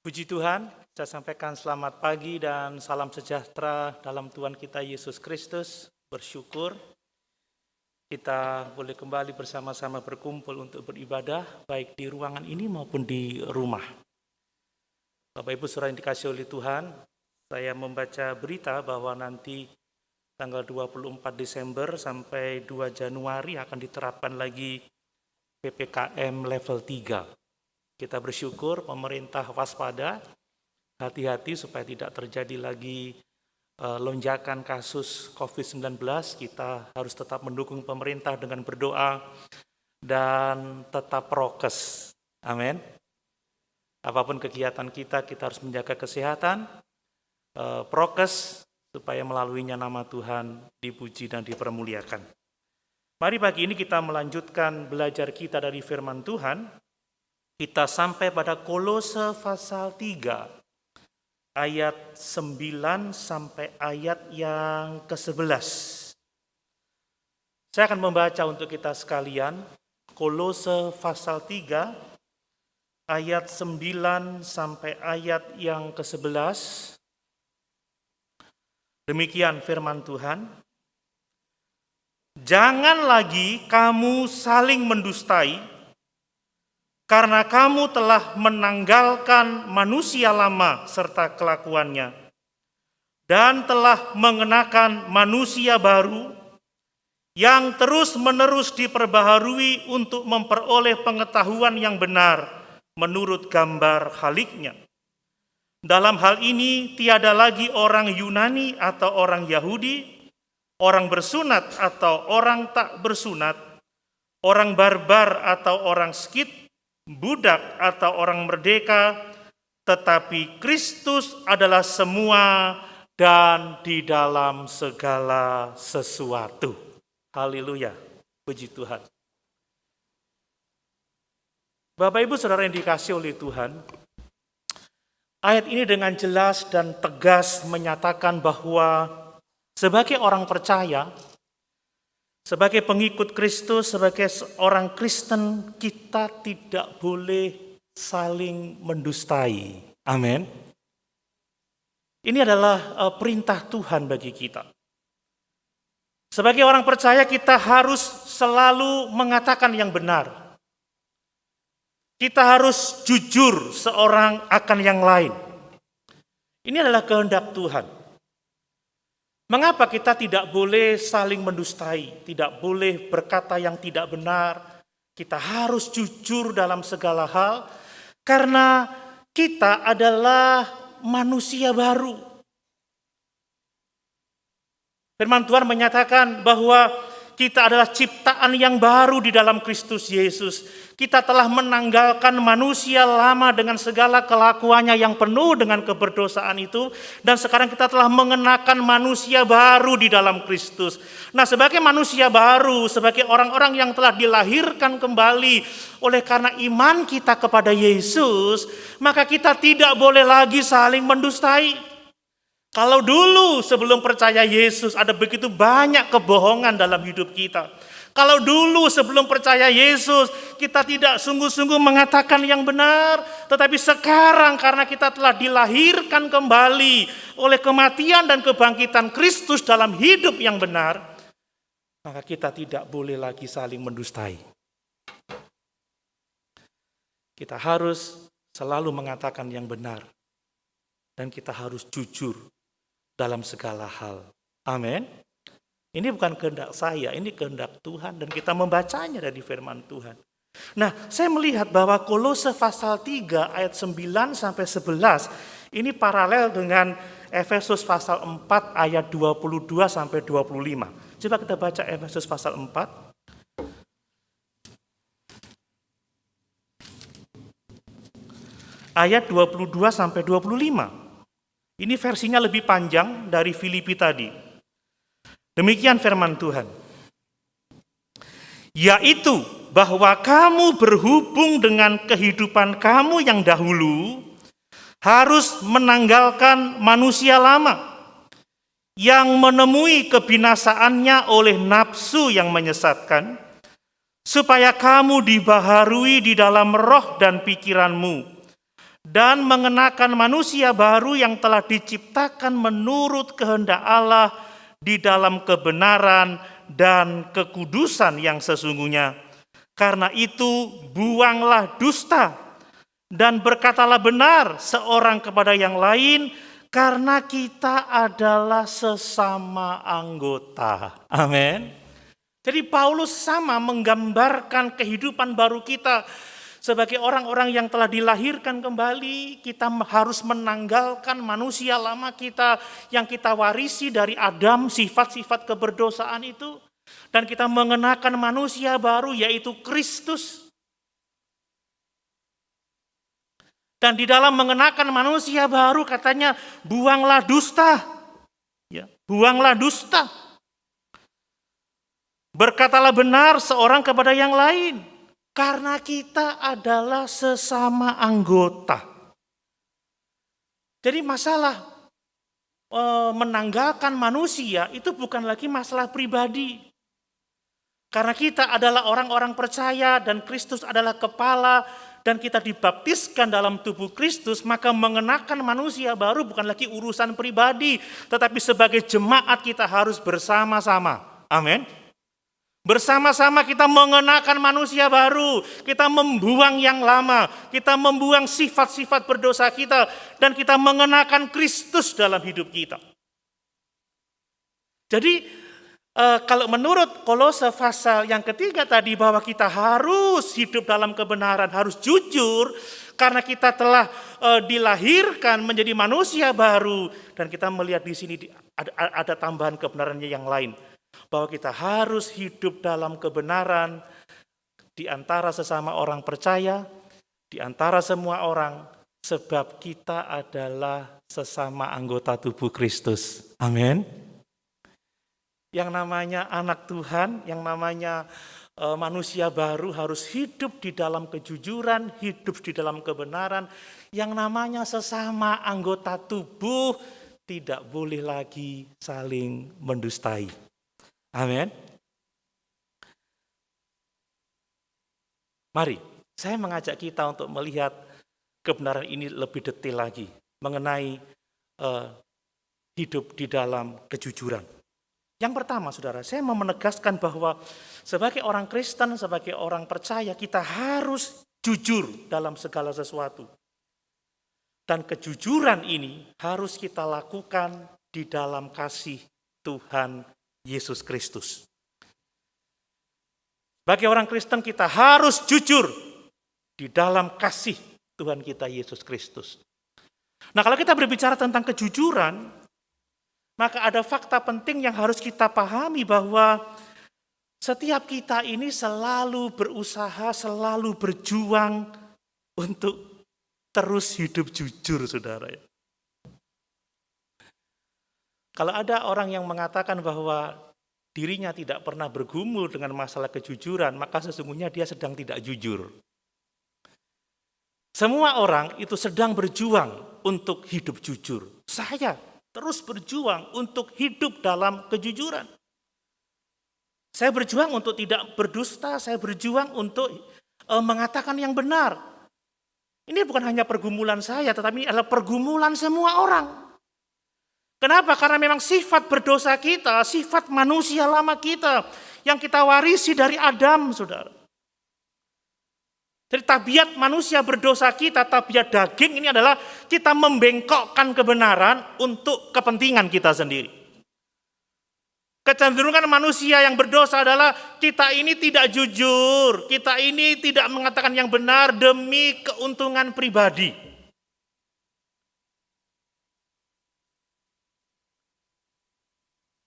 Puji Tuhan, saya sampaikan selamat pagi dan salam sejahtera dalam Tuhan kita Yesus Kristus. Bersyukur kita boleh kembali bersama-sama berkumpul untuk beribadah, baik di ruangan ini maupun di rumah. Bapak Ibu saudara yang dikasihi oleh Tuhan, saya membaca berita bahwa nanti tanggal 24 Desember sampai 2 Januari akan diterapkan lagi PPKM level 3. Kita bersyukur pemerintah waspada, hati-hati supaya tidak terjadi lagi lonjakan kasus COVID-19. Kita harus tetap mendukung pemerintah dengan berdoa dan tetap prokes. Amin. Apapun kegiatan kita harus menjaga kesehatan, prokes, supaya melaluinya nama Tuhan dipuji dan dipermuliakan. Mari pagi ini kita melanjutkan belajar kita dari firman Tuhan. Kita sampai pada Kolose pasal 3, ayat 9 sampai ayat yang ke-11. Saya akan membaca untuk kita sekalian, Kolose pasal 3, ayat 9 sampai ayat yang ke-11. Demikian firman Tuhan. Jangan lagi kamu saling mendustai, karena kamu telah menanggalkan manusia lama serta kelakuannya, dan telah mengenakan manusia baru yang terus-menerus diperbaharui untuk memperoleh pengetahuan yang benar menurut gambar haliknya. Dalam hal ini tiada lagi orang Yunani atau orang Yahudi, orang bersunat atau orang tak bersunat, orang barbar atau orang Skit, budak atau orang merdeka, tetapi Kristus adalah semua dan di dalam segala sesuatu. Haleluya, puji Tuhan. Bapak Ibu saudara yang dikasihi oleh Tuhan, ayat ini dengan jelas dan tegas menyatakan bahwa sebagai orang percaya, sebagai pengikut Kristus, sebagai seorang Kristen, kita tidak boleh saling mendustai. Amin. Ini adalah perintah Tuhan bagi kita. Sebagai orang percaya, kita harus selalu mengatakan yang benar. Kita harus jujur seorang akan yang lain. Ini adalah kehendak Tuhan. Mengapa kita tidak boleh saling mendustai, tidak boleh berkata yang tidak benar? Kita harus jujur dalam segala hal, karena kita adalah manusia baru. Firman Tuhan menyatakan bahwa kita adalah ciptaan yang baru di dalam Kristus Yesus. Kita telah menanggalkan manusia lama dengan segala kelakuannya yang penuh dengan keberdosaan itu. Dan sekarang kita telah mengenakan manusia baru di dalam Kristus. Nah, sebagai manusia baru, sebagai orang-orang yang telah dilahirkan kembali oleh karena iman kita kepada Yesus, maka kita tidak boleh lagi saling mendustai. Kalau dulu sebelum percaya Yesus ada begitu banyak kebohongan dalam hidup kita. Kalau dulu sebelum percaya Yesus kita tidak sungguh-sungguh mengatakan yang benar. Tetapi sekarang karena kita telah dilahirkan kembali oleh kematian dan kebangkitan Kristus dalam hidup yang benar, maka kita tidak boleh lagi saling mendustai. Kita harus selalu mengatakan yang benar. Dan kita harus jujur dalam segala hal. Amin. Ini bukan kehendak saya, ini kehendak Tuhan. Dan kita membacanya dari firman Tuhan. Nah, saya melihat bahwa Kolose pasal 3 ayat 9 sampai 11. Ini paralel dengan Efesus pasal 4 ayat 22 sampai 25. Coba kita baca Efesus pasal 4. Ayat 22 sampai 25. Ini versinya lebih panjang dari Filipi tadi. Demikian firman Tuhan. Yaitu bahwa kamu berhubung dengan kehidupan kamu yang dahulu harus menanggalkan manusia lama yang menemui kebinasaannya oleh nafsu yang menyesatkan, supaya kamu dibaharui di dalam roh dan pikiranmu, dan mengenakan manusia baru yang telah diciptakan menurut kehendak Allah di dalam kebenaran dan kekudusan yang sesungguhnya. Karena itu buanglah dusta dan berkatalah benar seorang kepada yang lain, karena kita adalah sesama anggota. Amin. Jadi Paulus sama menggambarkan kehidupan baru kita sebagai orang-orang yang telah dilahirkan kembali. Kita harus menanggalkan manusia lama kita yang kita warisi dari Adam, sifat-sifat keberdosaan itu. Dan kita mengenakan manusia baru, yaitu Kristus. Dan di dalam mengenakan manusia baru katanya buanglah dusta. Ya, buanglah dusta. Berkatalah benar seorang kepada yang lain. Karena kita adalah sesama anggota. Jadi masalah menanggalkan manusia itu bukan lagi masalah pribadi. Karena kita adalah orang-orang percaya dan Kristus adalah kepala, dan kita dibaptiskan dalam tubuh Kristus, maka mengenakan manusia baru bukan lagi urusan pribadi, tetapi sebagai jemaat kita harus bersama-sama. Amin. Bersama-sama kita mengenakan manusia baru, kita membuang yang lama, kita membuang sifat-sifat berdosa kita, dan kita mengenakan Kristus dalam hidup kita. Jadi kalau menurut Kolose pasal yang ketiga tadi, bahwa kita harus hidup dalam kebenaran, harus jujur, karena kita telah dilahirkan menjadi manusia baru. Dan kita melihat di sini ada tambahan kebenarannya yang lain, bahwa kita harus hidup dalam kebenaran di antara sesama orang percaya, di antara semua orang, sebab kita adalah sesama anggota tubuh Kristus. Amin. Yang namanya anak Tuhan, yang namanya manusia baru harus hidup di dalam kejujuran, hidup di dalam kebenaran. Yang namanya sesama anggota tubuh tidak boleh lagi saling mendustai. Amin. Mari, saya mengajak kita untuk melihat kebenaran ini lebih detail lagi mengenai hidup di dalam kejujuran. Yang pertama, saudara, saya mau menegaskan bahwa sebagai orang Kristen, sebagai orang percaya, kita harus jujur dalam segala sesuatu. Dan kejujuran ini harus kita lakukan di dalam kasih Tuhan Yesus Kristus. Sebagai orang Kristen, kita harus jujur di dalam kasih Tuhan kita Yesus Kristus. Nah, kalau kita berbicara tentang kejujuran, maka ada fakta penting yang harus kita pahami, bahwa setiap kita ini selalu berusaha, selalu berjuang untuk terus hidup jujur, saudara. Kalau ada orang yang mengatakan bahwa dirinya tidak pernah bergumul dengan masalah kejujuran, maka sesungguhnya dia sedang tidak jujur. Semua orang itu sedang berjuang untuk hidup jujur. Saya terus berjuang untuk hidup dalam kejujuran. Saya berjuang untuk tidak berdusta, saya berjuang untuk mengatakan yang benar. Ini bukan hanya pergumulan saya, tetapi adalah pergumulan semua orang. Kenapa? Karena memang sifat berdosa kita, sifat manusia lama kita, yang kita warisi dari Adam, saudara. Jadi tabiat manusia berdosa kita, tabiat daging ini adalah kita membengkokkan kebenaran untuk kepentingan kita sendiri. Kecenderungan manusia yang berdosa adalah kita ini tidak jujur, kita ini tidak mengatakan yang benar demi keuntungan pribadi.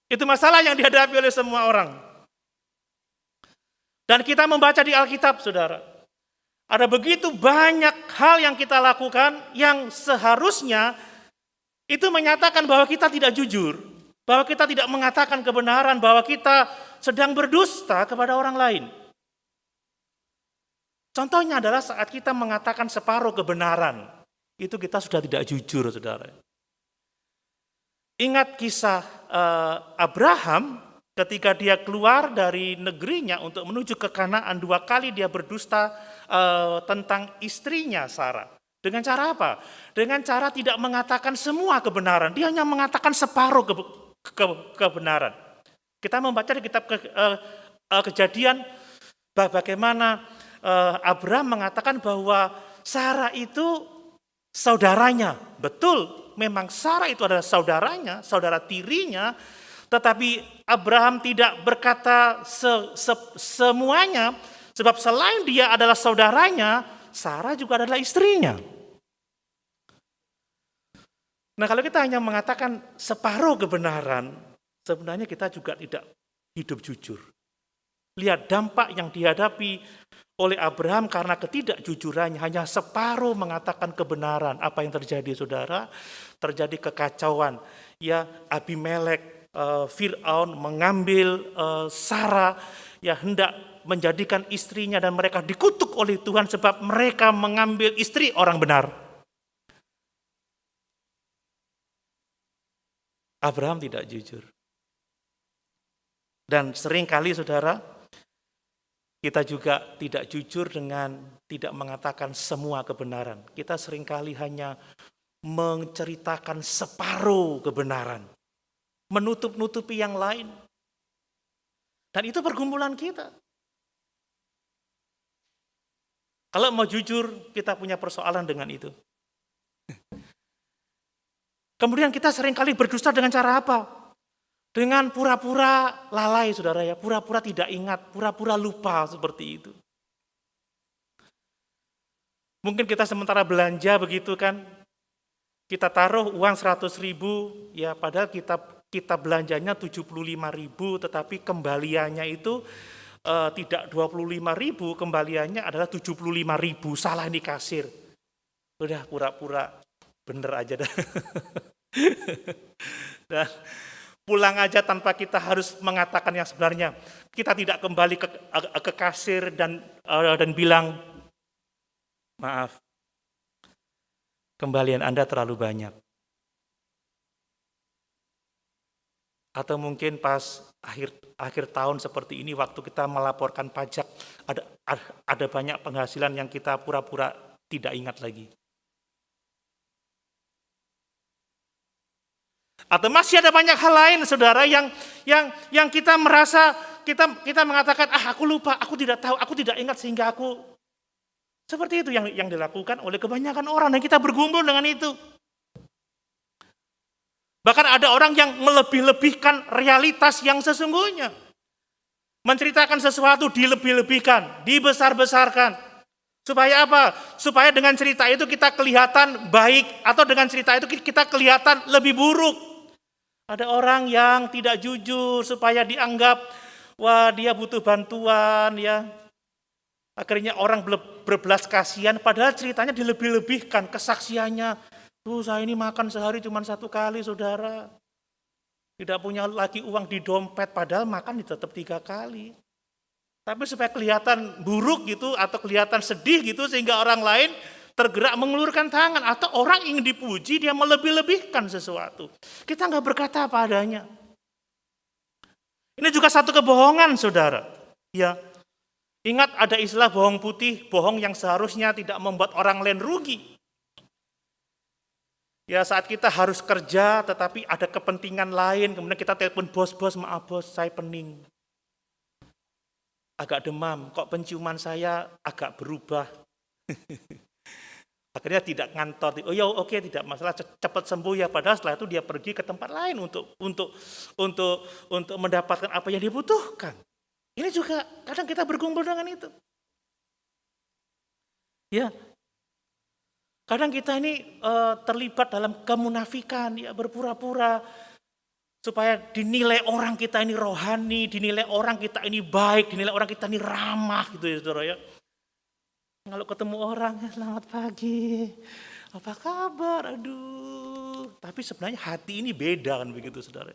Itu masalah yang dihadapi oleh semua orang. Dan kita membaca di Alkitab, saudara. Ada begitu banyak hal yang kita lakukan yang seharusnya itu menyatakan bahwa kita tidak jujur, bahwa kita tidak mengatakan kebenaran, bahwa kita sedang berdusta kepada orang lain. Contohnya adalah saat kita mengatakan separuh kebenaran, itu kita sudah tidak jujur, saudara. Ingat kisah Abraham ketika dia keluar dari negerinya untuk menuju ke Kanaan, 2 kali dia berdusta tentang istrinya Sarah. Dengan cara apa? Dengan cara tidak mengatakan semua kebenaran. Dia hanya mengatakan separuh kebenaran. Kita membaca di kitab Kejadian bagaimana Abraham mengatakan bahwa Sarah itu saudaranya. Betul, memang Sarah itu adalah saudaranya, saudara tirinya, tetapi Abraham tidak berkata semuanya, sebab selain dia adalah saudaranya, Sarah juga adalah istrinya. Nah, kalau kita hanya mengatakan separuh kebenaran, sebenarnya kita juga tidak hidup jujur. Lihat dampak yang dihadapi oleh Abraham karena ketidakjujurannya, hanya separuh mengatakan kebenaran. Apa yang terjadi, saudara? Terjadi kekacauan. Ya, Abimelek, Fir'aun mengambil Sarah, ya hendak menjadikan istrinya, dan mereka dikutuk oleh Tuhan sebab mereka mengambil istri orang benar. Abraham tidak jujur. Dan seringkali, saudara, kita juga tidak jujur dengan tidak mengatakan semua kebenaran. Kita seringkali hanya menceritakan separuh kebenaran, menutup-nutupi yang lain. Dan itu pergumulan kita. Kalau mau jujur, kita punya persoalan dengan itu. Kemudian kita seringkali berdusta dengan cara apa? Dengan pura-pura lalai, saudara ya, pura-pura tidak ingat, pura-pura lupa, seperti itu. Mungkin kita sementara belanja begitu kan, kita taruh uang 100.000, ya padahal kita belanjanya 75.000, tetapi kembaliannya itu tidak 25.000, kembaliannya adalah 75.000, salah di kasir. Udah pura-pura bener aja dah. Dan pulang aja tanpa kita harus mengatakan yang sebenarnya. Kita tidak kembali ke kasir dan bilang, maaf, kembalian Anda terlalu banyak. Atau mungkin pas akhir tahun seperti ini, waktu kita melaporkan pajak, ada banyak penghasilan yang kita pura-pura tidak ingat lagi. Atau masih ada banyak hal lain, saudara, yang kita merasa, kita mengatakan, aku lupa, aku tidak tahu, aku tidak ingat, sehingga aku, seperti itu yang dilakukan oleh kebanyakan orang, dan kita bergumul dengan itu. Bahkan ada orang yang melebih-lebihkan realitas yang sesungguhnya. Menceritakan sesuatu dilebih-lebihkan, dibesar-besarkan. Supaya apa? Supaya dengan cerita itu kita kelihatan baik, atau dengan cerita itu kita kelihatan lebih buruk. Ada orang yang tidak jujur supaya dianggap, wah dia butuh bantuan ya. Akhirnya orang berbelas kasihan, padahal ceritanya dilebih-lebihkan, kesaksiannya. Tuh saya ini makan sehari cuma 1 kali, saudara. Tidak punya lagi uang di dompet, padahal makan tetap 3 kali. Tapi supaya kelihatan buruk gitu, atau kelihatan sedih gitu, sehingga orang lain tergerak mengulurkan tangan, atau orang ingin dipuji, dia melebih-lebihkan sesuatu. Kita nggak berkata apa adanya. Ini juga satu kebohongan, saudara. Ya, ingat ada istilah bohong putih, bohong yang seharusnya tidak membuat orang lain rugi. Ya, saat kita harus kerja, tetapi ada kepentingan lain, kemudian kita telepon bos, maaf bos, saya pening. Agak demam, kok penciuman saya agak berubah. Akhirnya tidak ngantor. Oh ya oke, tidak masalah, cepat sembuh ya. Padahal setelah itu dia pergi ke tempat lain untuk mendapatkan apa yang dibutuhkan. Ini juga kadang kita berkumpul dengan itu. Ya, kadang kita ini terlibat dalam kemunafikan, ya berpura-pura supaya dinilai orang kita ini rohani, dinilai orang kita ini baik, dinilai orang kita ini ramah gitu ya, saudara ya. Kalau ketemu orang, selamat pagi, apa kabar, aduh. Tapi sebenarnya hati ini beda kan begitu, saudara.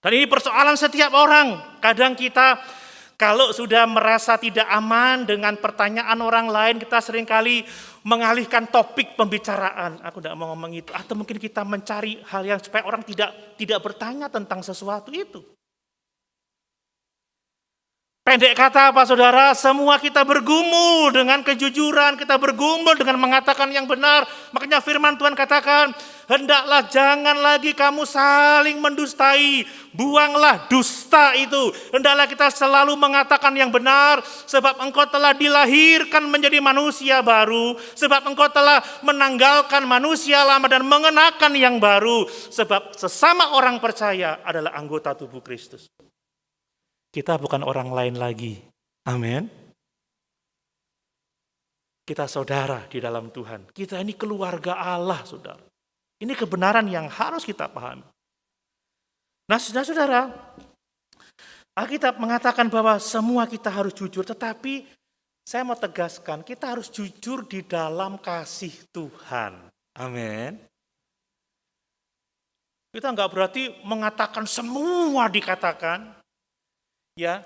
Dan ini persoalan setiap orang. Kadang kita kalau sudah merasa tidak aman dengan pertanyaan orang lain, kita seringkali mengalihkan topik pembicaraan. Aku tidak mau ngomong itu. Atau mungkin kita mencari hal yang supaya orang tidak bertanya tentang sesuatu itu. Pendek kata apa saudara? Semua kita bergumul dengan kejujuran, kita bergumul dengan mengatakan yang benar. Makanya firman Tuhan katakan, hendaklah jangan lagi kamu saling mendustai. Buanglah dusta itu. Hendaklah kita selalu mengatakan yang benar. Sebab engkau telah dilahirkan menjadi manusia baru. Sebab engkau telah menanggalkan manusia lama dan mengenakan yang baru. Sebab sesama orang percaya adalah anggota tubuh Kristus. Kita bukan orang lain lagi. Amin. Kita saudara di dalam Tuhan. Kita ini keluarga Allah, saudara. Ini kebenaran yang harus kita pahami. Nah, saudara-saudara, Alkitab mengatakan bahwa semua kita harus jujur. Tetapi saya mau tegaskan, kita harus jujur di dalam kasih Tuhan. Amin. Kita enggak berarti mengatakan semua dikatakan. Ya,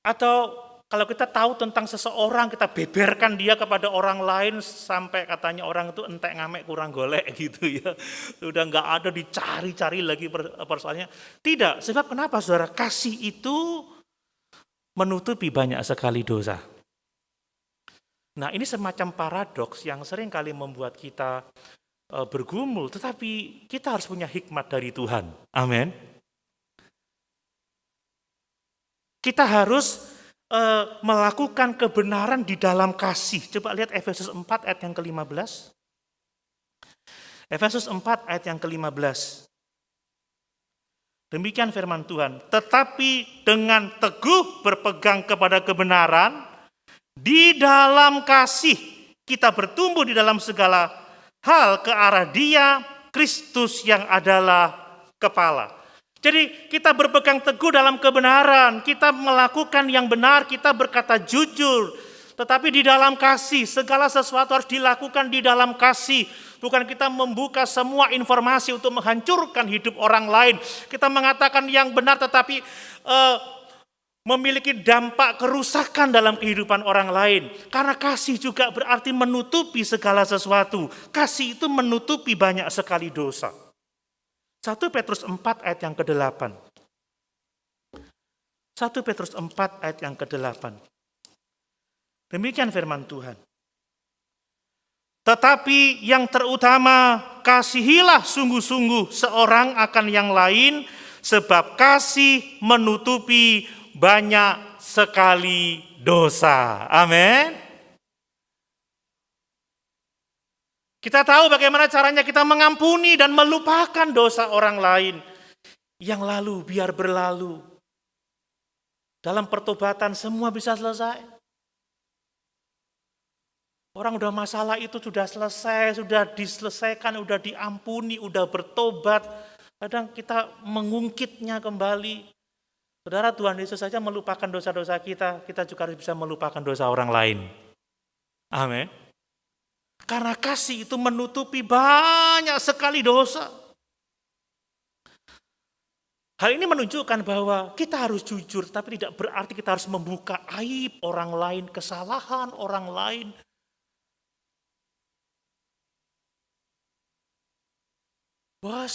atau kalau kita tahu tentang seseorang, kita beberkan dia kepada orang lain sampai katanya orang itu entek ngamek kurang golek gitu ya. Sudah enggak ada dicari-cari lagi persoalannya. Tidak, sebab kenapa saudara? Kasih itu menutupi banyak sekali dosa. Nah, ini semacam paradoks yang sering kali membuat kita bergumul, tetapi kita harus punya hikmat dari Tuhan. Amin. Kita harus melakukan kebenaran di dalam kasih. Coba lihat Efesus 4 ayat yang ke-15. Efesus 4 ayat yang ke-15. Demikian firman Tuhan. Tetapi dengan teguh berpegang kepada kebenaran, di dalam kasih kita bertumbuh di dalam segala hal ke arah Dia, Kristus yang adalah kepala. Jadi kita berpegang teguh dalam kebenaran, kita melakukan yang benar, kita berkata jujur. Tetapi di dalam kasih, segala sesuatu harus dilakukan di dalam kasih. Bukan kita membuka semua informasi untuk menghancurkan hidup orang lain. Kita mengatakan yang benar tetapi memiliki dampak kerusakan dalam kehidupan orang lain. Karena kasih juga berarti menutupi segala sesuatu. Kasih itu menutupi banyak sekali dosa. 1 Petrus 4 ayat yang ke-8. 1 Petrus 4 ayat yang ke-8. Demikian firman Tuhan. Tetapi yang terutama kasihilah sungguh-sungguh seorang akan yang lain, sebab kasih menutupi banyak sekali dosa. Amin. Kita tahu bagaimana caranya kita mengampuni dan melupakan dosa orang lain. Yang lalu biar berlalu. Dalam pertobatan semua bisa selesai. Orang udah masalah itu sudah selesai, sudah diselesaikan, sudah diampuni, sudah bertobat. Kadang kita mengungkitnya kembali. Saudara, Tuhan Yesus saja melupakan dosa-dosa kita, kita juga harus bisa melupakan dosa orang lain. Amin. Karena kasih itu menutupi banyak sekali dosa. Hal ini menunjukkan bahwa kita harus jujur, tapi tidak berarti kita harus membuka aib orang lain, kesalahan orang lain.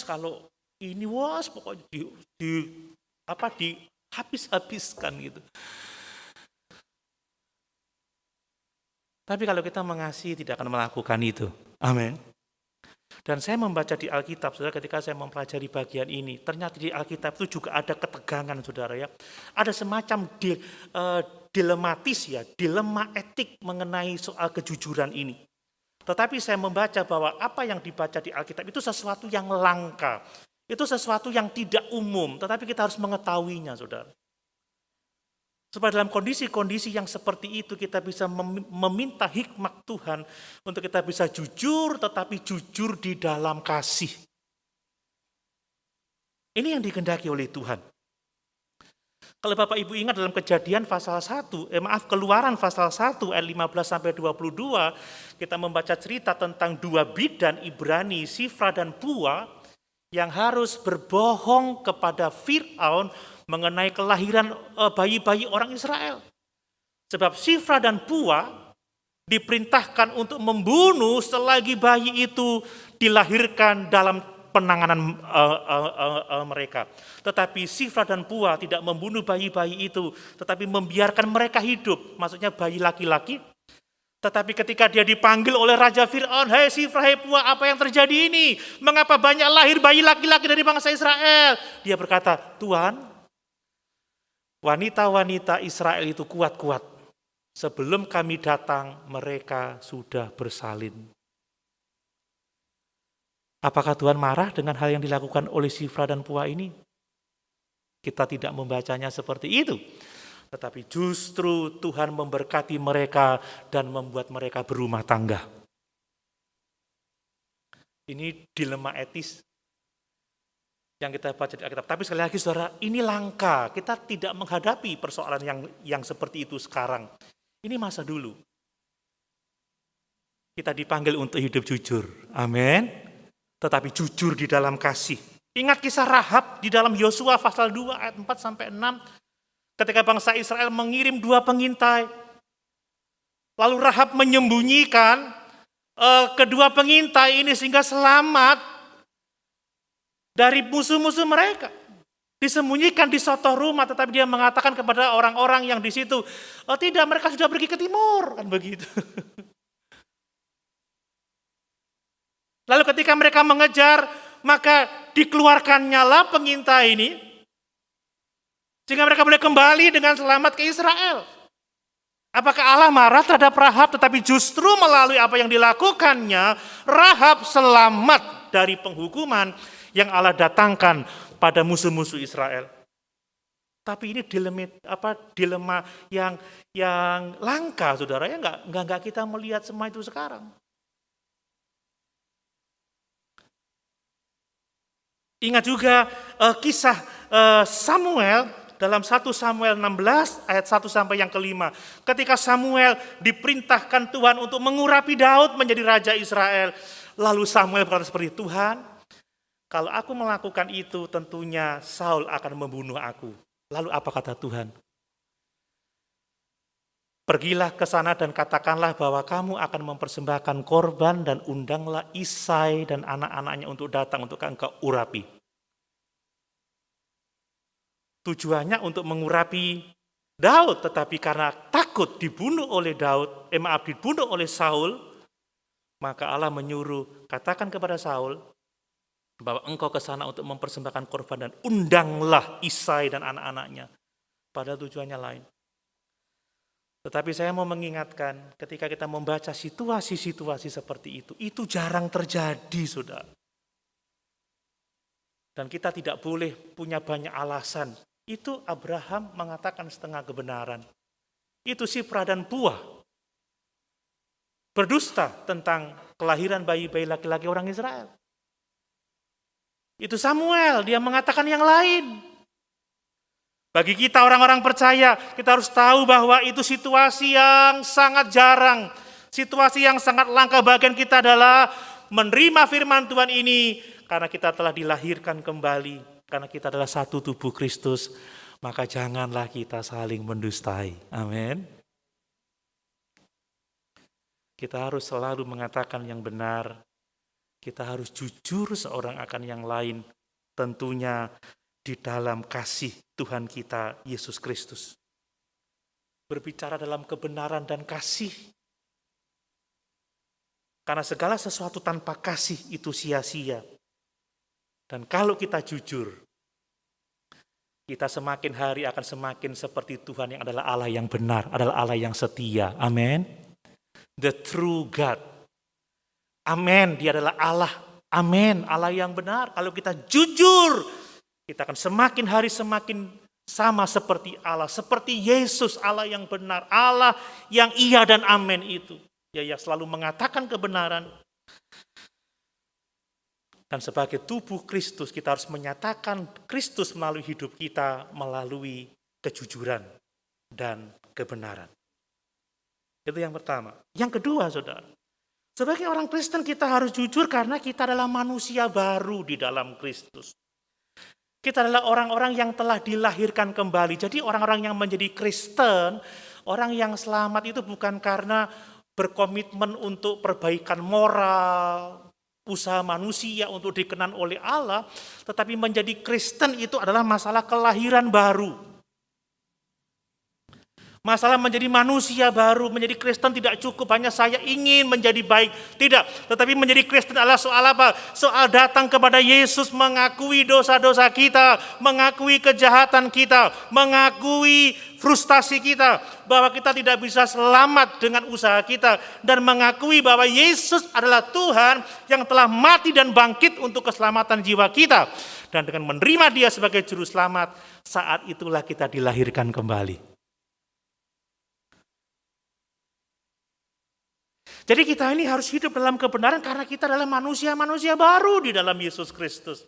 Kalau ini pokoknya dihabis-habiskan gitu. Tapi kalau kita mengasihi tidak akan melakukan itu. Amin. Dan saya membaca di Alkitab, saudara, ketika saya mempelajari bagian ini, ternyata di Alkitab itu juga ada ketegangan, saudara ya. Ada semacam dilematis ya, dilema etik mengenai soal kejujuran ini. Tetapi saya membaca bahwa apa yang dibaca di Alkitab itu sesuatu yang langka. Itu sesuatu yang tidak umum, tetapi kita harus mengetahuinya, saudara. Supaya dalam kondisi-kondisi yang seperti itu kita bisa meminta hikmat Tuhan untuk kita bisa jujur, tetapi jujur di dalam kasih. Ini yang dikehendaki oleh Tuhan. Kalau Bapak Ibu ingat dalam Kejadian pasal 1, Keluaran pasal 1 ayat 15-22, kita membaca cerita tentang dua bidan Ibrani, Sifra dan Pua, yang harus berbohong kepada Fir'aun mengenai kelahiran bayi-bayi orang Israel. Sebab Sifra dan Pua diperintahkan untuk membunuh selagi bayi itu dilahirkan dalam penanganan mereka. Tetapi Sifra dan Pua tidak membunuh bayi-bayi itu, tetapi membiarkan mereka hidup, maksudnya bayi laki-laki. Tetapi ketika dia dipanggil oleh Raja Fir'aun, "Hei Sifra, hei Pua, apa yang terjadi ini? Mengapa banyak lahir bayi laki-laki dari bangsa Israel?" Dia berkata, "Tuhan, wanita-wanita Israel itu kuat-kuat. Sebelum kami datang, mereka sudah bersalin." Apakah Tuhan marah dengan hal yang dilakukan oleh Sifra dan Pua ini? Kita tidak membacanya seperti itu. Tetapi justru Tuhan memberkati mereka dan membuat mereka berumah tangga. Ini dilema etis yang kita baca di Alkitab. Tapi sekali lagi saudara, ini langka. Kita tidak menghadapi persoalan yang seperti itu sekarang. Ini masa dulu. Kita dipanggil untuk hidup jujur. Amin. Tetapi jujur di dalam kasih. Ingat kisah Rahab di dalam Yosua pasal 2 ayat 4-6. Ketika bangsa Israel mengirim 2 pengintai. Lalu Rahab menyembunyikan kedua pengintai ini sehingga selamat dari musuh-musuh mereka. Disembunyikan di suatu rumah, tetapi dia mengatakan kepada orang-orang yang di situ, "Oh tidak, mereka sudah pergi ke timur." Kan begitu. Lalu ketika mereka mengejar, maka dikeluarkannya lah pengintai ini, sehingga mereka boleh kembali dengan selamat ke Israel. Apakah Allah marah terhadap Rahab? Tetapi justru melalui apa yang dilakukannya, Rahab selamat dari penghukuman yang Allah datangkan pada musuh-musuh Israel. Tapi ini dilema yang langka, saudara, ya enggak kita melihat semua itu sekarang. Ingat juga kisah Samuel dalam 1 Samuel 16 ayat 1 sampai yang kelima. Ketika Samuel diperintahkan Tuhan untuk mengurapi Daud menjadi raja Israel. Lalu Samuel berkata seperti, "Tuhan, kalau aku melakukan itu tentunya Saul akan membunuh aku." Lalu apa kata Tuhan? "Pergilah ke sana dan katakanlah bahwa kamu akan mempersembahkan korban dan undanglah Isai dan anak-anaknya untuk datang untuk engkau urapi." Tujuannya untuk mengurapi Daud, tetapi karena takut dibunuh oleh dibunuh oleh Saul, maka Allah menyuruh, "Katakan kepada Saul bahwa engkau ke sana untuk mempersembahkan korban dan undanglah Isai dan anak-anaknya." Padahal tujuannya lain. Tetapi saya mau mengingatkan, ketika kita membaca situasi-situasi seperti itu jarang terjadi, saudara. Dan kita tidak boleh punya banyak alasan. Itu Abraham mengatakan setengah kebenaran. Itu Sifra dan Pua berdusta tentang kelahiran bayi-bayi laki-laki orang Israel. Itu Samuel, dia mengatakan yang lain. Bagi kita orang-orang percaya, kita harus tahu bahwa itu situasi yang sangat jarang. Situasi yang sangat langka. Bagian kita adalah menerima firman Tuhan ini karena kita telah dilahirkan kembali. Karena kita adalah satu tubuh Kristus, maka janganlah kita saling mendustai. Amin. Kita harus selalu mengatakan yang benar. Kita harus jujur seorang akan yang lain. Tentunya di dalam kasih Tuhan kita, Yesus Kristus. Berbicara dalam kebenaran dan kasih. Karena segala sesuatu tanpa kasih itu sia-sia. Dan kalau kita jujur, kita semakin hari akan semakin seperti Tuhan yang adalah Allah yang benar, adalah Allah yang setia. Amin. The true God. Amin. Dia adalah Allah. Amin. Allah yang benar. Kalau kita jujur, kita akan semakin hari semakin sama seperti Allah. Seperti Yesus, Allah yang benar. Allah yang iya dan amin itu. Dia selalu mengatakan kebenaran. Dan sebagai tubuh Kristus, kita harus menyatakan Kristus melalui hidup kita, melalui kejujuran dan kebenaran. Itu yang pertama. Yang kedua, saudara, sebagai orang Kristen kita harus jujur karena kita adalah manusia baru di dalam Kristus. Kita adalah orang-orang yang telah dilahirkan kembali. Jadi orang-orang yang menjadi Kristen, orang yang selamat itu bukan karena berkomitmen untuk perbaikan moral, usaha manusia untuk dikenan oleh Allah, tetapi menjadi Kristen itu adalah masalah kelahiran baru. Masalah menjadi manusia baru, menjadi Kristen tidak cukup hanya saya ingin menjadi baik. Tidak, tetapi menjadi Kristen adalah soal apa? Soal datang kepada Yesus, mengakui dosa-dosa kita, mengakui kejahatan kita, mengakui frustasi kita, bahwa kita tidak bisa selamat dengan usaha kita, dan mengakui bahwa Yesus adalah Tuhan yang telah mati dan bangkit untuk keselamatan jiwa kita. Dan dengan menerima Dia sebagai juru selamat, saat itulah kita dilahirkan kembali. Jadi kita ini harus hidup dalam kebenaran karena kita adalah manusia-manusia baru di dalam Yesus Kristus.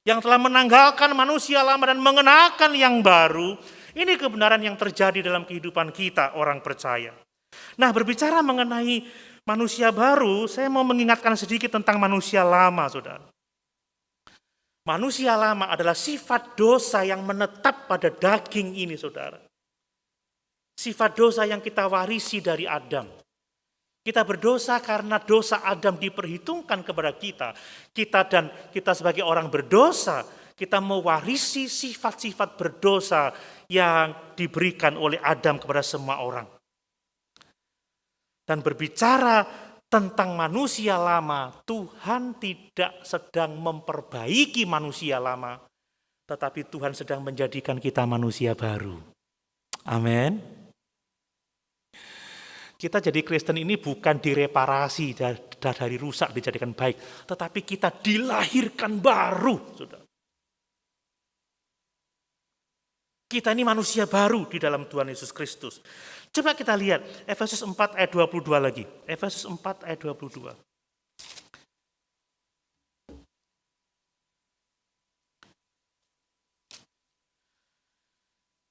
Yang telah menanggalkan manusia lama dan mengenakan yang baru. Ini kebenaran yang terjadi dalam kehidupan kita orang percaya. Nah, berbicara mengenai manusia baru, saya mau mengingatkan sedikit tentang manusia lama, saudara. Manusia lama adalah sifat dosa yang menetap pada daging ini, saudara. Sifat dosa yang kita warisi dari Adam. Kita berdosa karena dosa Adam diperhitungkan kepada kita. Kita sebagai orang berdosa, kita mewarisi sifat-sifat berdosa yang diberikan oleh Adam kepada semua orang. Dan berbicara tentang manusia lama, Tuhan tidak sedang memperbaiki manusia lama, tetapi Tuhan sedang menjadikan kita manusia baru. Amin. Kita jadi Kristen ini bukan direparasi dari rusak dijadikan baik, tetapi kita dilahirkan baru, saudara. Kita ini manusia baru di dalam Tuhan Yesus Kristus. Coba kita lihat Efesus 4 ayat 22 lagi. Efesus 4 ayat 22.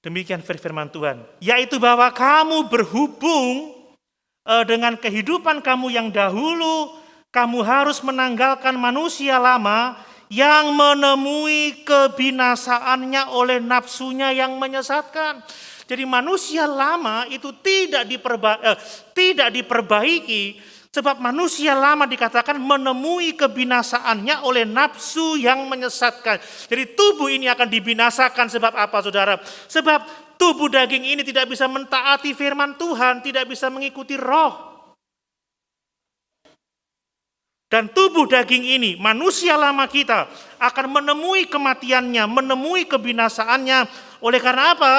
Demikian firman Tuhan, yaitu bahwa kamu berhubung dengan kehidupan kamu yang dahulu, kamu harus menanggalkan manusia lama yang menemui kebinasaannya oleh nafsunya yang menyesatkan. Jadi manusia lama itu tidak diperbaiki, sebab manusia lama dikatakan menemui kebinasaannya oleh nafsu yang menyesatkan. Jadi tubuh ini akan dibinasakan sebab apa, saudara? Sebab tubuh daging ini tidak bisa mentaati firman Tuhan, tidak bisa mengikuti roh. Dan tubuh daging ini, manusia lama kita, akan menemui kematiannya, menemui kebinasaannya. Oleh karena apa?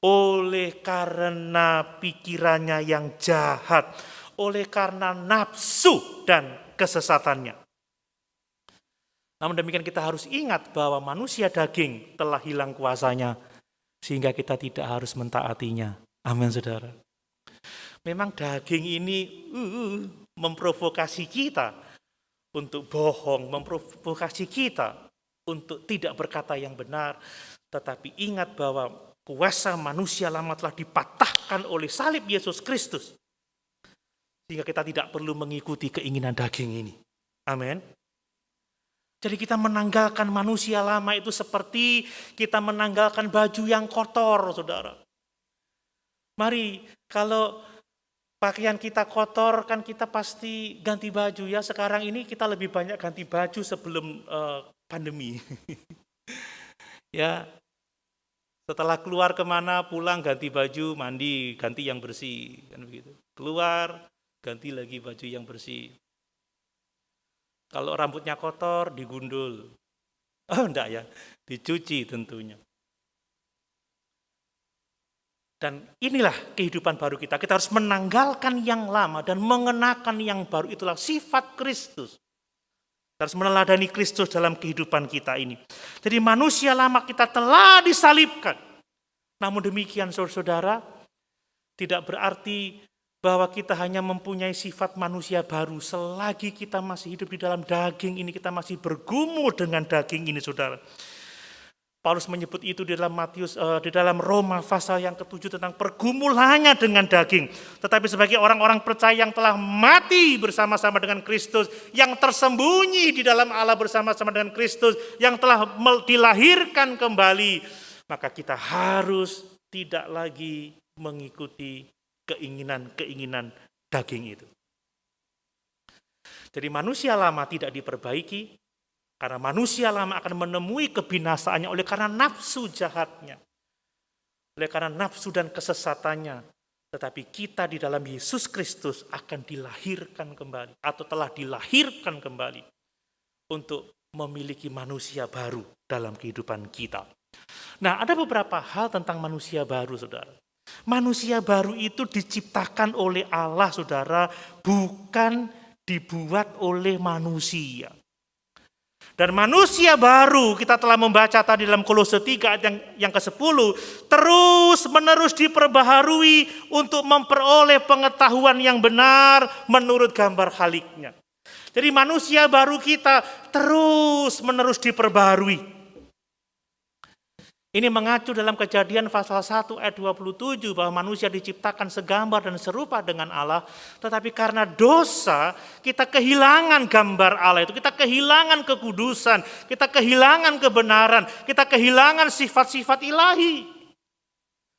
Oleh karena pikirannya yang jahat, oleh karena nafsu dan kesesatannya. Namun demikian kita harus ingat bahwa manusia daging telah hilang kuasanya, sehingga kita tidak harus mentaatinya. Amin, saudara. Memang daging ini memprovokasi kita untuk bohong, memprovokasi kita untuk tidak berkata yang benar. Tetapi ingat bahwa kuasa manusia lama telah dipatahkan oleh salib Yesus Kristus. Sehingga kita tidak perlu mengikuti keinginan daging ini. Amin. Jadi kita menanggalkan manusia lama itu seperti kita menanggalkan baju yang kotor, saudara. Mari, kalau pakaian kita kotor kan kita pasti ganti baju ya. Sekarang ini kita lebih banyak ganti baju sebelum pandemi. Ya, setelah keluar kemana, pulang ganti baju, mandi, ganti yang bersih, kan begitu. Keluar, ganti lagi baju yang bersih. Kalau rambutnya kotor, digundul. Oh enggak ya, dicuci tentunya. Dan inilah kehidupan baru kita. Kita harus menanggalkan yang lama dan mengenakan yang baru. Itulah sifat Kristus. Kita harus meneladani Kristus dalam kehidupan kita ini. Jadi manusia lama kita telah disalibkan. Namun demikian saudara, tidak berarti bahwa kita hanya mempunyai sifat manusia baru selagi kita masih hidup di dalam daging ini, kita masih bergumul dengan daging ini, saudara. Paulus menyebut itu di dalam Roma pasal yang ke-7 tentang pergumulannya dengan daging. Tetapi sebagai orang-orang percaya yang telah mati bersama-sama dengan Kristus, yang tersembunyi di dalam Allah bersama-sama dengan Kristus, yang telah dilahirkan kembali, maka kita harus tidak lagi mengikuti keinginan-keinginan daging itu. Jadi manusia lama tidak diperbaiki, karena manusia lama akan menemui kebinasaannya oleh karena nafsu jahatnya, oleh karena nafsu dan kesesatannya. Tetapi kita di dalam Yesus Kristus akan dilahirkan kembali, atau telah dilahirkan kembali untuk memiliki manusia baru dalam kehidupan kita. Nah, ada beberapa hal tentang manusia baru, saudara. Manusia baru itu diciptakan oleh Allah, saudara, bukan dibuat oleh manusia. Dan manusia baru, kita telah membaca tadi dalam Kolose 3 ayat yang ke-10, terus menerus diperbaharui untuk memperoleh pengetahuan yang benar menurut gambar Khaliknya. Jadi manusia baru kita terus menerus diperbaharui. Ini mengacu dalam Kejadian pasal 1 ayat 27 bahwa manusia diciptakan segambar dan serupa dengan Allah, tetapi karena dosa kita kehilangan gambar Allah itu, kita kehilangan kekudusan, kita kehilangan kebenaran, kita kehilangan sifat-sifat ilahi.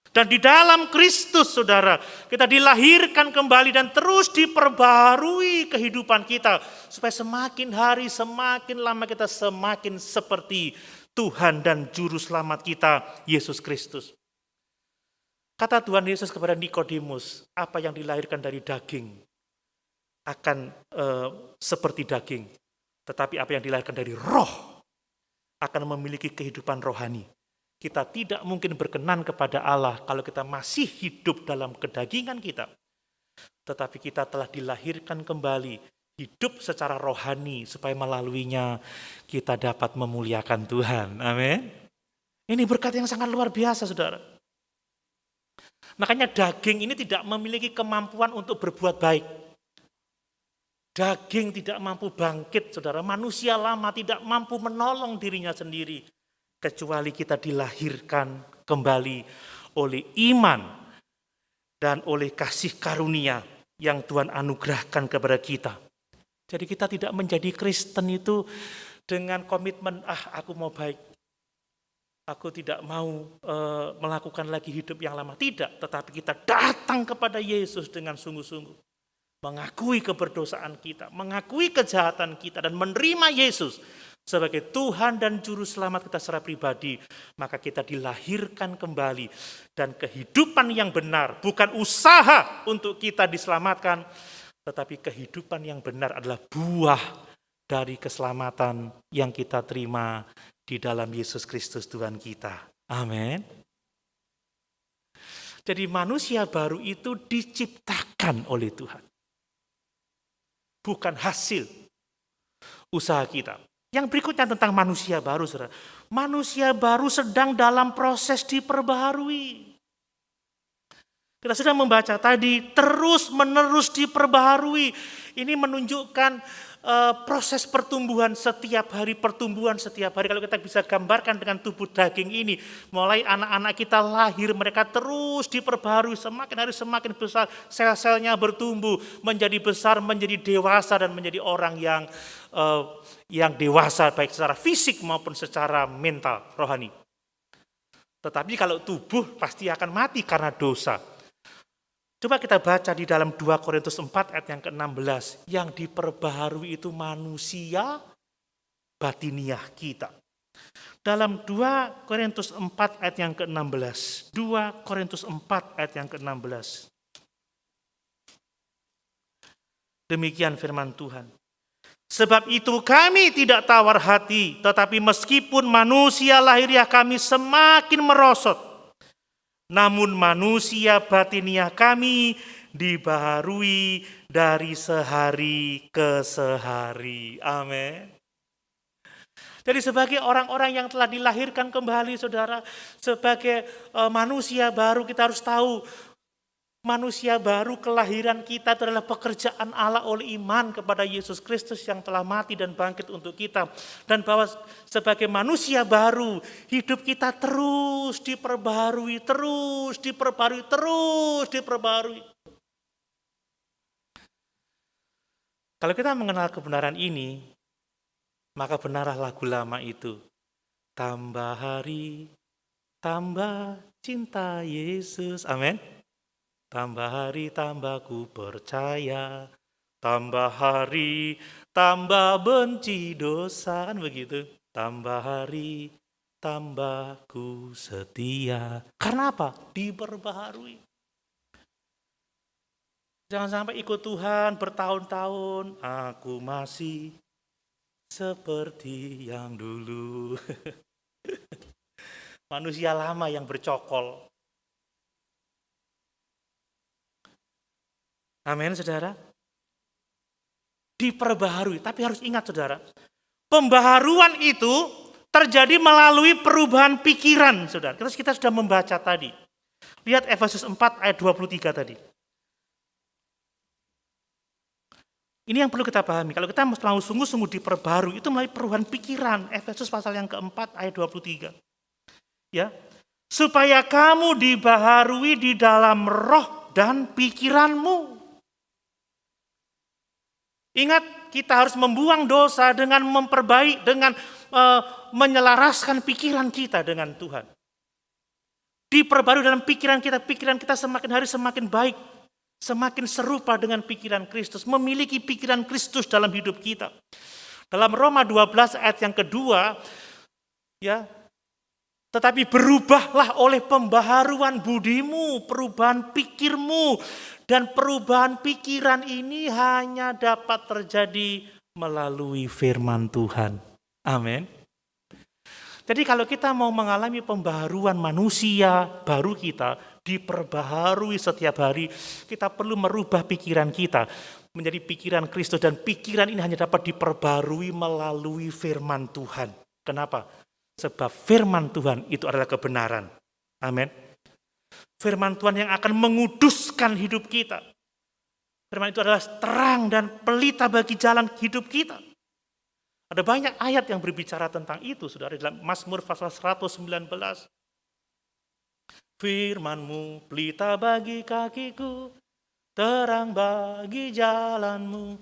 Dan di dalam Kristus, saudara, kita dilahirkan kembali dan terus diperbaharui kehidupan kita supaya semakin hari semakin lama kita semakin seperti Tuhan dan Juru Selamat kita, Yesus Kristus. Kata Tuhan Yesus kepada Nikodemus, apa yang dilahirkan dari daging akan seperti daging. Tetapi apa yang dilahirkan dari roh akan memiliki kehidupan rohani. Kita tidak mungkin berkenan kepada Allah kalau kita masih hidup dalam kedagingan kita. Tetapi kita telah dilahirkan kembali, hidup secara rohani supaya melaluinya kita dapat memuliakan Tuhan. Amin. Ini berkat yang sangat luar biasa, saudara. Makanya daging ini tidak memiliki kemampuan untuk berbuat baik. Daging tidak mampu bangkit, saudara. Manusia lama tidak mampu menolong dirinya sendiri. Kecuali kita dilahirkan kembali oleh iman dan oleh kasih karunia yang Tuhan anugerahkan kepada kita. Jadi kita tidak menjadi Kristen itu dengan komitmen, aku mau baik. Aku tidak mau melakukan lagi hidup yang lama. Tidak, tetapi kita datang kepada Yesus dengan sungguh-sungguh. Mengakui keberdosaan kita, mengakui kejahatan kita, dan menerima Yesus sebagai Tuhan dan Juru Selamat kita secara pribadi. Maka kita dilahirkan kembali. Dan kehidupan yang benar, bukan usaha untuk kita diselamatkan, tetapi kehidupan yang benar adalah buah dari keselamatan yang kita terima di dalam Yesus Kristus Tuhan kita. Amin. Jadi manusia baru itu diciptakan oleh Tuhan. Bukan hasil usaha kita. Yang berikutnya tentang manusia baru, saudara. Manusia baru sedang dalam proses diperbaharui. Kita sudah membaca tadi, terus menerus diperbaharui. Ini menunjukkan proses pertumbuhan setiap hari. Kalau kita bisa gambarkan dengan tubuh daging ini, mulai anak-anak kita lahir, mereka terus diperbaharui, semakin hari semakin besar, sel-selnya bertumbuh, menjadi besar, menjadi dewasa, dan menjadi orang yang dewasa, baik secara fisik maupun secara mental, rohani. Tetapi kalau tubuh pasti akan mati karena dosa. Coba kita baca di dalam 2 Korintus 4 ayat yang ke-16. Yang diperbaharui itu manusia batiniah kita. Dalam 2 Korintus 4 ayat yang ke-16. 2 Korintus 4 ayat yang ke-16. Demikian firman Tuhan. Sebab itu kami tidak tawar hati, tetapi meskipun manusia lahiriah kami semakin merosot, namun manusia batiniah kami dibaharui dari sehari ke sehari. Amin. Jadi sebagai orang-orang yang telah dilahirkan kembali, saudara, sebagai manusia baru, kita harus tahu manusia baru, kelahiran kita itu adalah pekerjaan Allah oleh iman kepada Yesus Kristus yang telah mati dan bangkit untuk kita. Dan bahwa sebagai manusia baru, hidup kita terus diperbaharui. Kalau kita mengenal kebenaran ini, maka benarlah lagu lama itu. Tambah hari, tambah cinta Yesus. Amin. Tambah hari tambah ku percaya Tambah hari, tambah benci dosa, kan begitu. Tambah hari, tambah ku setia. Karena apa? Diperbaharui. Jangan sampai ikut Tuhan bertahun-tahun, aku masih seperti yang dulu. Manusia lama yang bercokol. Amin, saudara. Diperbaharui, tapi harus ingat, saudara. Pembaharuan itu terjadi melalui perubahan pikiran, saudara. Kita sudah membaca tadi. Lihat Efesus 4 ayat 23 tadi. Ini yang perlu kita pahami. Kalau kita mau sungguh-sungguh diperbarui, itu melalui perubahan pikiran. Efesus pasal yang keempat ayat 23. Ya, supaya kamu dibaharui di dalam roh dan pikiranmu. Ingat, kita harus membuang dosa dengan memperbaiki, dengan menyelaraskan pikiran kita dengan Tuhan. Diperbarui dalam pikiran kita semakin hari semakin baik, semakin serupa dengan pikiran Kristus, memiliki pikiran Kristus dalam hidup kita. Dalam Roma 12 ayat yang kedua, ya, tetapi berubahlah oleh pembaharuan budimu, perubahan pikirmu, dan perubahan pikiran ini hanya dapat terjadi melalui firman Tuhan. Amin. Jadi kalau kita mau mengalami pembaharuan manusia baru kita, diperbaharui setiap hari, kita perlu merubah pikiran kita menjadi pikiran Kristus, dan pikiran ini hanya dapat diperbaharui melalui firman Tuhan. Kenapa? Sebab firman Tuhan itu adalah kebenaran. Amin. Firman Tuhan yang akan menguduskan hidup kita. Firman itu adalah terang dan pelita bagi jalan hidup kita. Ada banyak ayat yang berbicara tentang itu, saudara. Dalam Mazmur pasal 119. Firman-Mu pelita bagi kakiku, terang bagi jalanmu.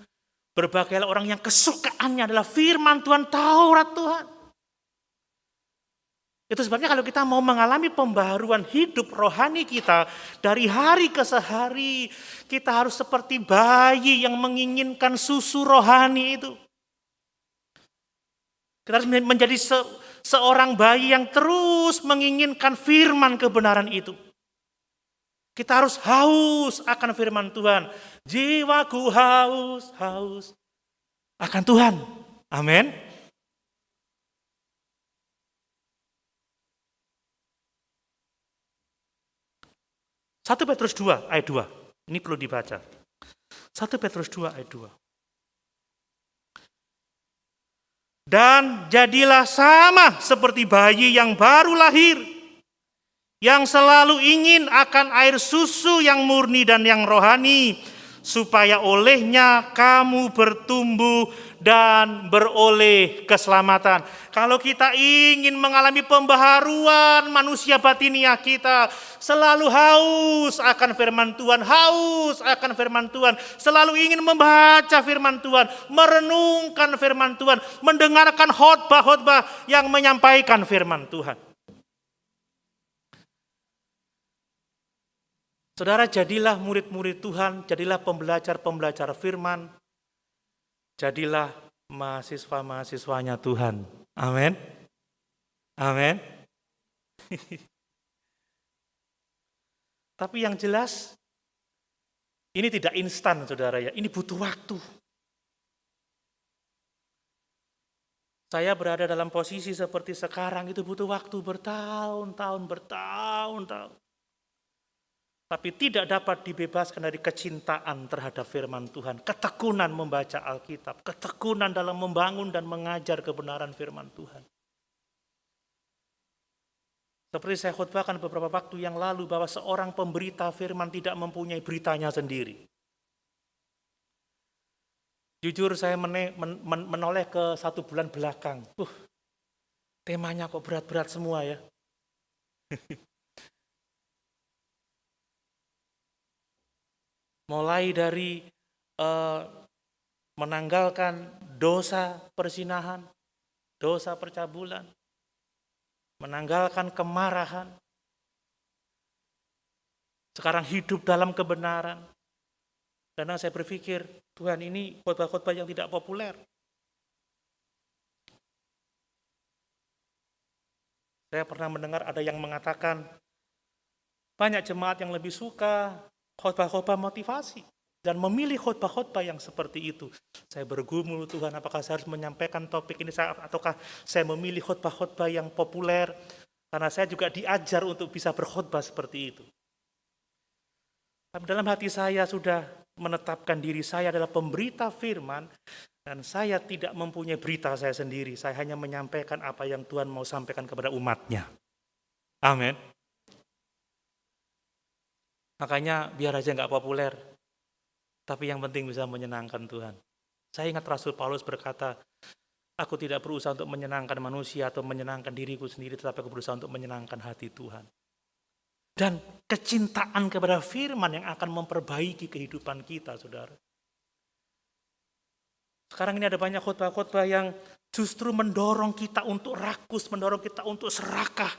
Berbagailah orang yang kesukaannya adalah firman Tuhan, Taurat Tuhan. Itu sebabnya kalau kita mau mengalami pembaharuan hidup rohani kita dari hari ke hari, kita harus seperti bayi yang menginginkan susu rohani itu. Kita harus menjadi seorang bayi yang terus menginginkan firman kebenaran itu. Kita harus haus akan firman Tuhan. Jiwaku haus akan Tuhan. Amin. Satu Petrus 2 ayat 2. Ini perlu dibaca. 1 Petrus 2 ayat 2. Dan jadilah sama seperti bayi yang baru lahir, yang selalu ingin akan air susu yang murni dan yang rohani, supaya olehnya kamu bertumbuh dan beroleh keselamatan. Kalau kita ingin mengalami pembaharuan manusia batinia kita, selalu haus akan firman Tuhan, haus akan firman Tuhan, selalu ingin membaca firman Tuhan, merenungkan firman Tuhan, mendengarkan khotbah-khotbah yang menyampaikan firman Tuhan. Saudara, jadilah murid-murid Tuhan, jadilah pembelajar-pembelajar firman, jadilah mahasiswa-mahasiswanya Tuhan. Amin. Amin. Tapi yang jelas, ini tidak instan, saudara ya. Ini butuh waktu. Saya berada dalam posisi seperti sekarang, itu butuh waktu bertahun-tahun. Tapi tidak dapat dibebaskan dari kecintaan terhadap firman Tuhan, ketekunan membaca Alkitab, ketekunan dalam membangun dan mengajar kebenaran firman Tuhan. Seperti saya khotbahkan beberapa waktu yang lalu, bahwa seorang pemberita firman tidak mempunyai beritanya sendiri. Jujur saya menoleh ke 1 bulan belakang. Temanya kok berat-berat semua ya. Mulai dari menanggalkan dosa perzinahan, dosa percabulan, menanggalkan kemarahan, sekarang hidup dalam kebenaran, Karena saya berpikir, Tuhan, ini khotbah-khotbah yang tidak populer. Saya pernah mendengar ada yang mengatakan, banyak jemaat yang lebih suka khotbah-khotbah motivasi dan memilih khotbah-khotbah yang seperti itu. Saya bergumul, Tuhan, apakah saya harus menyampaikan topik ini ataukah saya memilih khotbah-khotbah yang populer? Karena saya juga diajar untuk bisa berkhotbah seperti itu. Tapi dalam hati saya sudah menetapkan diri saya adalah pemberita firman, dan saya tidak mempunyai berita saya sendiri. Saya hanya menyampaikan apa yang Tuhan mau sampaikan kepada umatnya. Amin. Makanya biar aja nggak populer, tapi yang penting bisa menyenangkan Tuhan. Saya ingat Rasul Paulus berkata, aku tidak berusaha untuk menyenangkan manusia atau menyenangkan diriku sendiri, tetapi aku berusaha untuk menyenangkan hati Tuhan. Dan kecintaan kepada firman yang akan memperbaiki kehidupan kita, saudara. Sekarang ini ada banyak khotbah-khotbah yang justru mendorong kita untuk rakus, mendorong kita untuk serakah.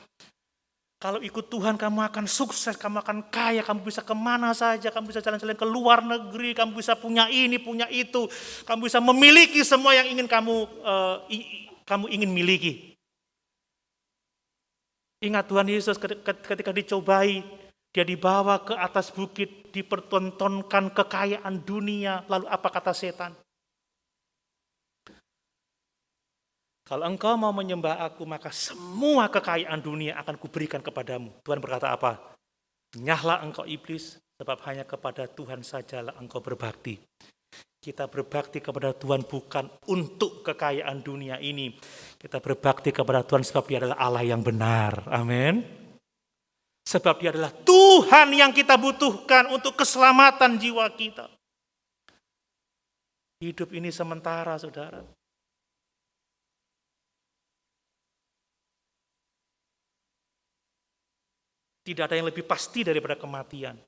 Kalau ikut Tuhan kamu akan sukses, kamu akan kaya, kamu bisa kemana saja, kamu bisa jalan-jalan ke luar negeri, kamu bisa punya ini, punya itu, kamu bisa memiliki semua yang ingin kamu ingin miliki. Ingat Tuhan Yesus ketika dicobai, dia dibawa ke atas bukit, dipertontonkan kekayaan dunia, lalu apa kata setan? Kalau engkau mau menyembah aku, maka semua kekayaan dunia akan kuberikan kepadamu. Tuhan berkata apa? Nyahlah engkau iblis, sebab hanya kepada Tuhan sajalah engkau berbakti. Kita berbakti kepada Tuhan bukan untuk kekayaan dunia ini. Kita berbakti kepada Tuhan sebab Dia adalah Allah yang benar. Amin. Sebab Dia adalah Tuhan yang kita butuhkan untuk keselamatan jiwa kita. Hidup ini sementara, saudara. Tidak ada yang lebih pasti daripada kematian.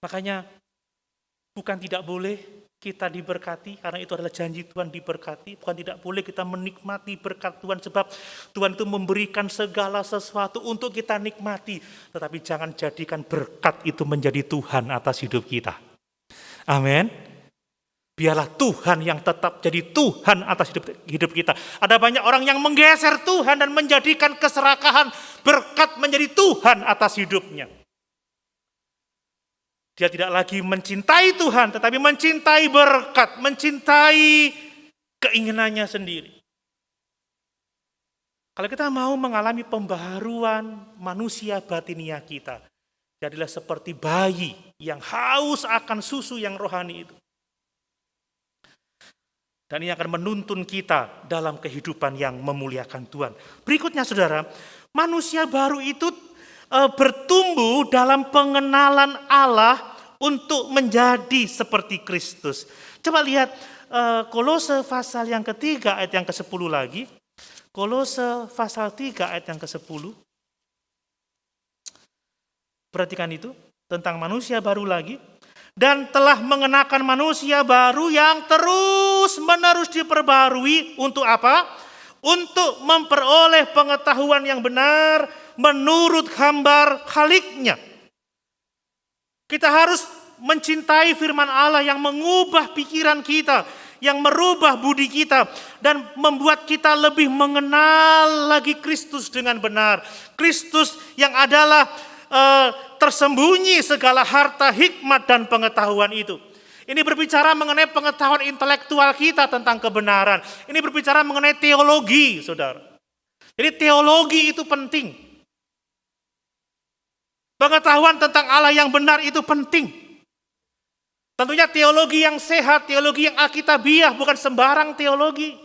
Makanya bukan tidak boleh kita diberkati, karena itu adalah janji Tuhan diberkati. Bukan tidak boleh kita menikmati berkat Tuhan, sebab Tuhan itu memberikan segala sesuatu untuk kita nikmati. Tetapi jangan jadikan berkat itu menjadi Tuhan atas hidup kita. Amin. Biarlah Tuhan yang tetap jadi Tuhan atas hidup kita. Ada banyak orang yang menggeser Tuhan dan menjadikan keserakahan berkat menjadi Tuhan atas hidupnya. Dia tidak lagi mencintai Tuhan, tetapi mencintai berkat, mencintai keinginannya sendiri. Kalau kita mau mengalami pembaharuan manusia batiniah kita, jadilah seperti bayi yang haus akan susu yang rohani itu. Dan ini akan menuntun kita dalam kehidupan yang memuliakan Tuhan. Berikutnya saudara, manusia baru itu bertumbuh dalam pengenalan Allah untuk menjadi seperti Kristus. Coba lihat Kolose pasal yang ketiga ayat yang ke-10 lagi. Kolose pasal 3 ayat yang ke-10. Perhatikan itu, tentang manusia baru lagi. Dan telah mengenakan manusia baru yang terus-menerus diperbarui untuk apa? Untuk memperoleh pengetahuan yang benar menurut gambar Khaliknya. Kita harus mencintai firman Allah yang mengubah pikiran kita, yang merubah budi kita, dan membuat kita lebih mengenal lagi Kristus dengan benar. Kristus yang adalah tersembunyi segala harta, hikmat, dan pengetahuan itu. Ini berbicara mengenai pengetahuan intelektual kita tentang kebenaran. Ini berbicara mengenai teologi, saudara. Jadi teologi itu penting. Pengetahuan tentang Allah yang benar itu penting. Tentunya teologi yang sehat, teologi yang alkitabiah, bukan sembarang teologi.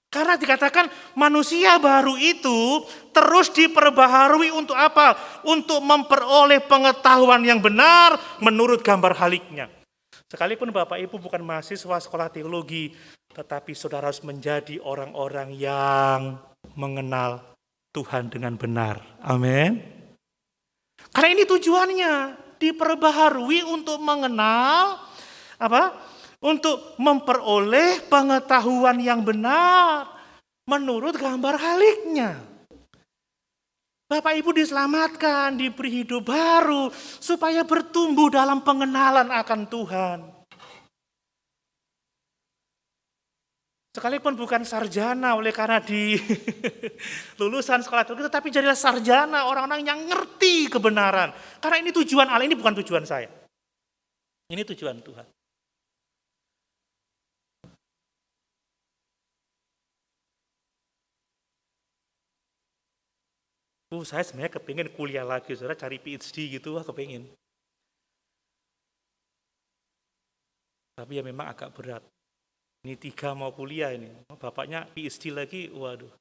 Karena dikatakan manusia baru itu terus diperbaharui untuk apa? Untuk memperoleh pengetahuan yang benar menurut gambar Khaliknya. Sekalipun Bapak Ibu bukan mahasiswa sekolah teologi, tetapi saudara harus menjadi orang-orang yang mengenal Tuhan dengan benar. Amin. Karena ini tujuannya, diperbaharui untuk mengenal apa? Untuk memperoleh pengetahuan yang benar menurut gambar Khaliknya. Bapak Ibu diselamatkan, diberi hidup baru, supaya bertumbuh dalam pengenalan akan Tuhan. Sekalipun bukan sarjana oleh karena di lulusan sekolah teologi, tetapi jadilah sarjana, orang-orang yang ngerti kebenaran. Karena ini tujuan Allah, ini bukan tujuan saya. Ini tujuan Tuhan. Saya sebenarnya kepingin kuliah lagi, saudara, cari PhD gitu, kepingin. Tapi ya memang agak berat. Ini 3 mau kuliah ini, bapaknya PhD lagi, waduh.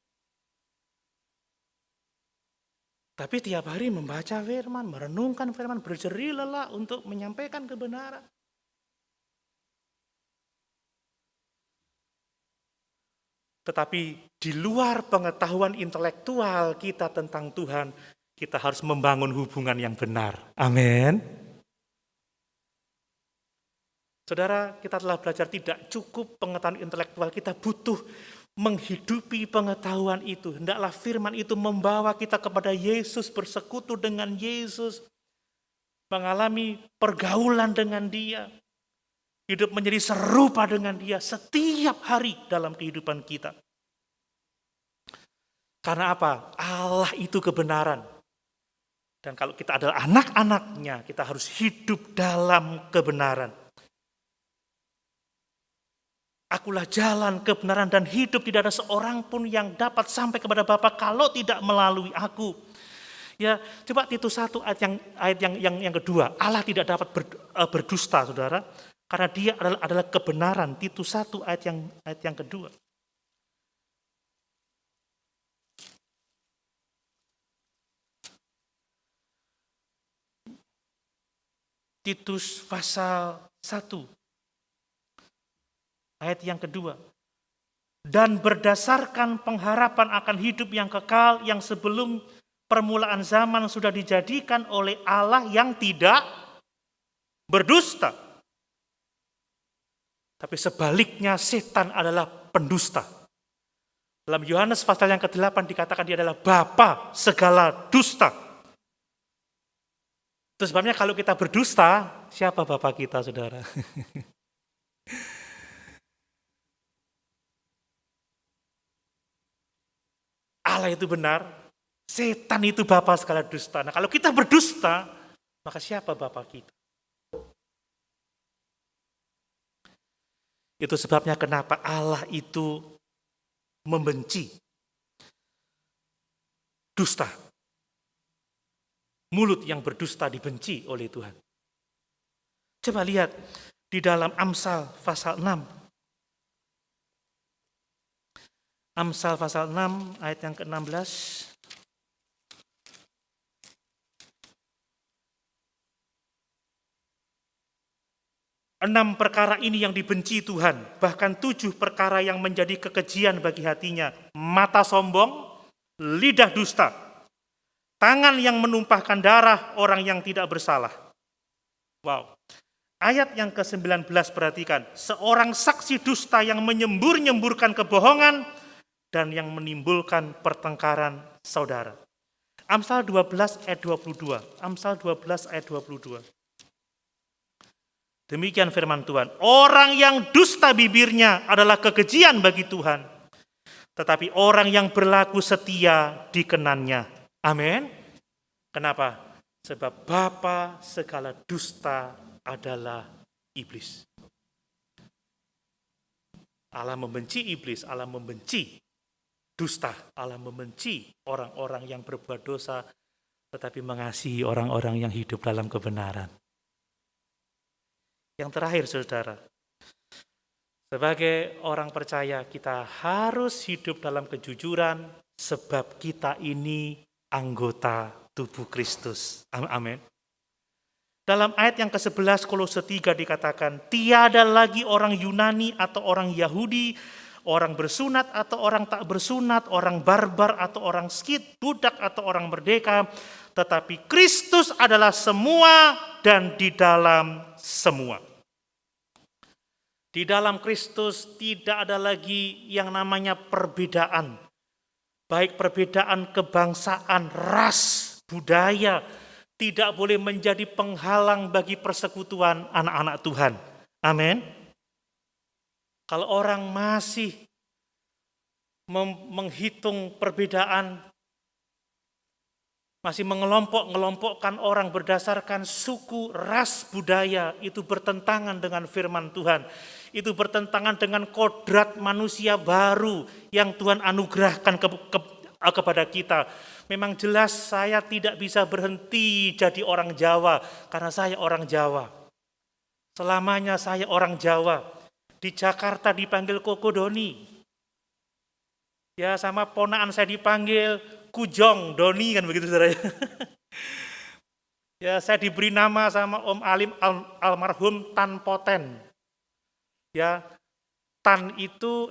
Tapi tiap hari membaca firman, merenungkan firman, berjerih lelah untuk menyampaikan kebenaran. Tetapi di luar pengetahuan intelektual kita tentang Tuhan, kita harus membangun hubungan yang benar. Amin. Saudara, kita telah belajar tidak cukup pengetahuan intelektual, kita butuh menghidupi pengetahuan itu. Hendaklah firman itu membawa kita kepada Yesus, bersekutu dengan Yesus, mengalami pergaulan dengan Dia, hidup menjadi serupa dengan Dia setiap hari dalam kehidupan kita. Karena apa? Allah itu kebenaran. Dan kalau kita adalah anak-anaknya, kita harus hidup dalam kebenaran. Akulah jalan, kebenaran, dan hidup. Tidak ada seorang pun yang dapat sampai kepada Bapa kalau tidak melalui aku. Ya, coba Titus 1 ayat yang kedua. Allah tidak dapat berdusta, saudara, karena Dia adalah kebenaran. Titus 1 ayat yang kedua. Titus pasal 1 ayat yang kedua. Dan berdasarkan pengharapan akan hidup yang kekal yang sebelum permulaan zaman sudah dijadikan oleh Allah yang tidak berdusta. Tapi sebaliknya setan adalah pendusta. Dalam Yohanes pasal yang ke-8 dikatakan dia adalah bapa segala dusta. Itu sebabnya kalau kita berdusta, siapa bapa kita, saudara? Allah itu benar, setan itu bapa segala dusta. Nah, kalau kita berdusta, maka siapa bapa kita? Itu sebabnya kenapa Allah itu membenci dusta. Mulut yang berdusta dibenci oleh Tuhan. Coba lihat di dalam Amsal pasal 6. Amsal pasal 6 ayat yang ke-16. Enam perkara ini yang dibenci Tuhan, bahkan 7 perkara yang menjadi kekejian bagi hatinya. Mata sombong, lidah dusta, tangan yang menumpahkan darah orang yang tidak bersalah. Wow. Ayat yang ke-19 perhatikan. Seorang saksi dusta yang menyembur-nyemburkan kebohongan dan yang menimbulkan pertengkaran saudara. Amsal 12 ayat 22. Amsal 12 ayat 22. Demikian firman Tuhan. Orang yang dusta bibirnya adalah kekejian bagi Tuhan. Tetapi orang yang berlaku setia dikenannya. Amin. Kenapa? Sebab bapa segala dusta adalah iblis. Allah membenci iblis, Allah membenci dusta, Allah membenci orang-orang yang berbuat dosa, tetapi mengasihi orang-orang yang hidup dalam kebenaran. Yang terakhir, saudara, sebagai orang percaya kita harus hidup dalam kejujuran, sebab kita ini anggota tubuh Kristus. Amin. Dalam ayat yang ke-11 Kolose 3 dikatakan, tiada lagi orang Yunani atau orang Yahudi, orang bersunat atau orang tak bersunat, orang barbar atau orang skit, budak atau orang merdeka, tetapi Kristus adalah semua dan di dalam semua. Di dalam Kristus tidak ada lagi yang namanya perbedaan. baik perbedaan kebangsaan, ras, budaya, tidak boleh menjadi penghalang bagi persekutuan anak-anak Tuhan. Amin. Kalau orang masih menghitung perbedaan, masih mengelompok-ngelompokkan orang berdasarkan suku, ras, budaya, itu bertentangan dengan firman Tuhan. Itu bertentangan dengan kodrat manusia baru yang Tuhan anugerahkan kepada kita. Memang jelas saya tidak bisa berhenti jadi orang Jawa karena saya orang Jawa. Selamanya saya orang Jawa. Di Jakarta dipanggil Koko Doni. Ya, sama ponaan saya dipanggil Kujong Doni, kan begitu saudara. Ya, saya diberi nama sama Om Alim almarhum Tan Poten. Ya, Tan itu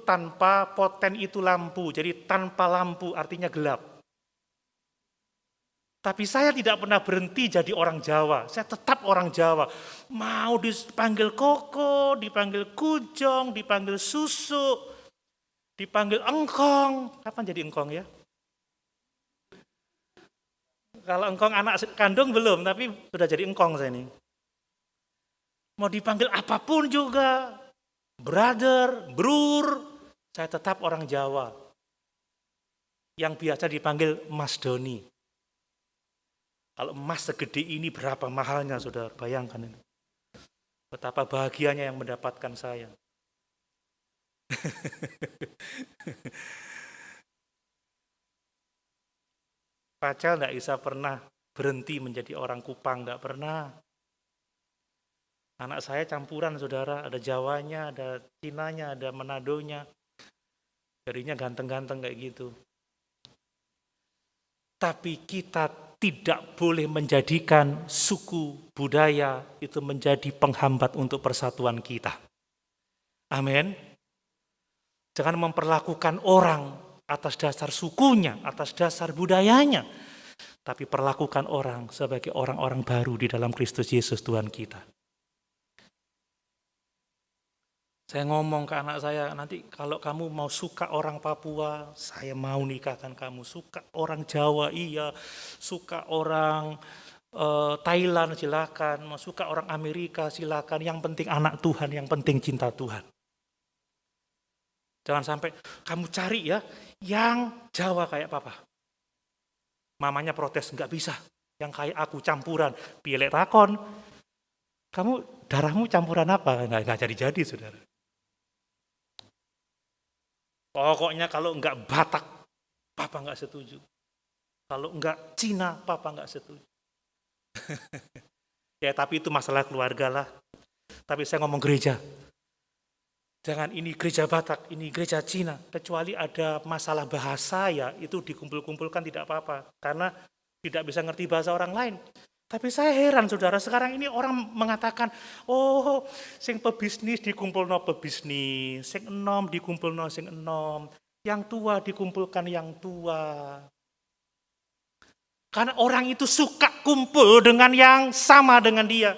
tanpa, poten itu lampu. Jadi tanpa lampu artinya gelap. Tapi saya tidak pernah berhenti jadi orang Jawa. Saya tetap orang Jawa. Mau dipanggil Koko, dipanggil Kujong, dipanggil Susu, dipanggil Engkong. Kapan jadi Engkong ya? Kalau Engkong anak kandung belum, tapi sudah jadi Engkong saya ini. Mau dipanggil apapun juga, brother, brur, saya tetap orang Jawa. Yang biasa dipanggil Mas Doni. Kalau emas segede ini berapa mahalnya, saudara, bayangkan ini. Betapa bahagianya yang mendapatkan saya. Pacal tidak bisa pernah berhenti menjadi orang Kupang, tidak pernah. Anak saya campuran, saudara, ada Jawanya, ada Cinanya, ada Manadonya. Jadinya ganteng-ganteng kayak gitu. Tapi kita tidak boleh menjadikan suku, budaya itu menjadi penghambat untuk persatuan kita. Amin. Jangan memperlakukan orang atas dasar sukunya, atas dasar budayanya. Tapi perlakukan orang sebagai orang-orang baru di dalam Kristus Yesus Tuhan kita. Saya ngomong ke anak saya, nanti kalau kamu mau suka orang Papua, saya mau nikahkan kamu. Suka orang Jawa, iya. Suka orang Thailand, silakan. Mau suka orang Amerika, silakan. Yang penting anak Tuhan, yang penting cinta Tuhan. Jangan sampai kamu cari ya, yang Jawa kayak papa. Mamanya protes, nggak bisa. Yang kayak aku campuran, pilek takon. Kamu darahmu campuran apa? Nggak jadi-jadi, saudara. Pokoknya kalau enggak Batak, papa enggak setuju. Kalau enggak Cina, papa enggak setuju. Ya, tapi itu masalah keluarga lah. Tapi saya ngomong gereja. Jangan ini gereja Batak, ini gereja Cina. Kecuali ada masalah bahasa ya, itu dikumpul-kumpulkan tidak apa-apa. Karena tidak bisa ngerti bahasa orang lain. Tapi saya heran, saudara, sekarang ini orang mengatakan, oh, sing pebisnis dikumpulno pebisnis, sing enom dikumpulno sing enom, yang tua dikumpulkan yang tua. Karena orang itu suka kumpul dengan yang sama dengan dia.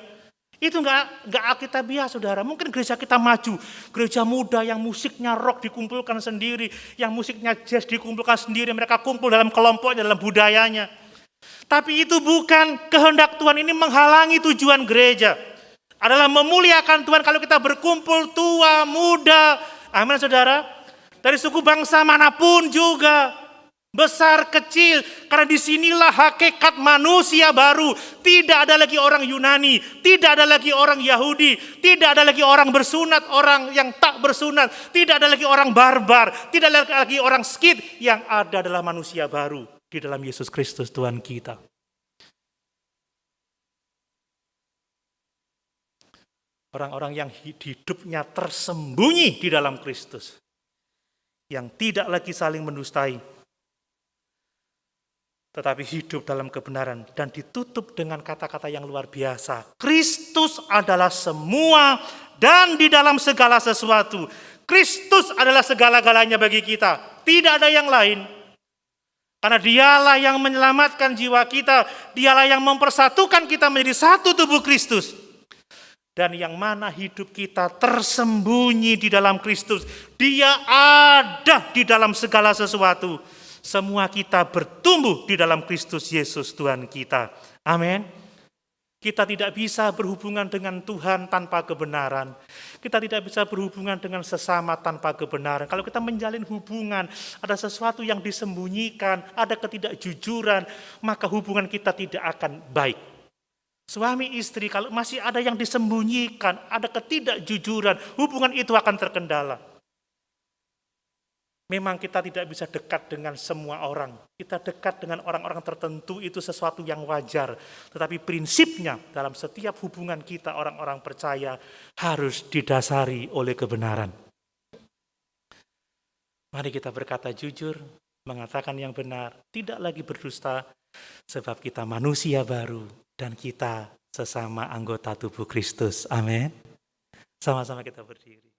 Itu enggak alkitabiah, saudara. Mungkin gereja kita maju, gereja muda yang musiknya rock dikumpulkan sendiri, yang musiknya jazz dikumpulkan sendiri, mereka kumpul dalam kelompoknya, dalam budayanya. Tapi itu bukan kehendak Tuhan, ini menghalangi tujuan gereja. Adalah memuliakan Tuhan kalau kita berkumpul tua, muda. Amin, saudara. Dari suku bangsa manapun juga. Besar, kecil. Karena disinilah hakikat manusia baru. Tidak ada lagi orang Yunani. Tidak ada lagi orang Yahudi. Tidak ada lagi orang bersunat, orang yang tak bersunat. Tidak ada lagi orang barbar. Tidak ada lagi orang skit. Yang ada adalah manusia baru di dalam Yesus Kristus Tuhan kita. Orang-orang yang hidupnya tersembunyi di dalam Kristus. Yang tidak lagi saling mendustai. Tetapi hidup dalam kebenaran. Dan ditutup dengan kata-kata yang luar biasa. Kristus adalah semua dan di dalam segala sesuatu. Kristus adalah segala-galanya bagi kita. Tidak ada yang lain. Karena dialah yang menyelamatkan jiwa kita. Dialah yang mempersatukan kita menjadi satu tubuh Kristus. Dan yang mana hidup kita tersembunyi di dalam Kristus. Dia ada di dalam segala sesuatu. Semua kita bertumbuh di dalam Kristus Yesus Tuhan kita. Amin. Kita tidak bisa berhubungan dengan Tuhan tanpa kebenaran. Kita tidak bisa berhubungan dengan sesama tanpa kebenaran. Kalau kita menjalin hubungan, ada sesuatu yang disembunyikan, ada ketidakjujuran, maka hubungan kita tidak akan baik. Suami istri, kalau masih ada yang disembunyikan, ada ketidakjujuran, hubungan itu akan terkendala. Memang kita tidak bisa dekat dengan semua orang. Kita dekat dengan orang-orang tertentu itu sesuatu yang wajar. Tetapi prinsipnya dalam setiap hubungan kita orang-orang percaya harus didasari oleh kebenaran. Mari kita berkata jujur, mengatakan yang benar, tidak lagi berdusta, sebab kita manusia baru dan kita sesama anggota tubuh Kristus. Amin. Sama-sama kita berdiri.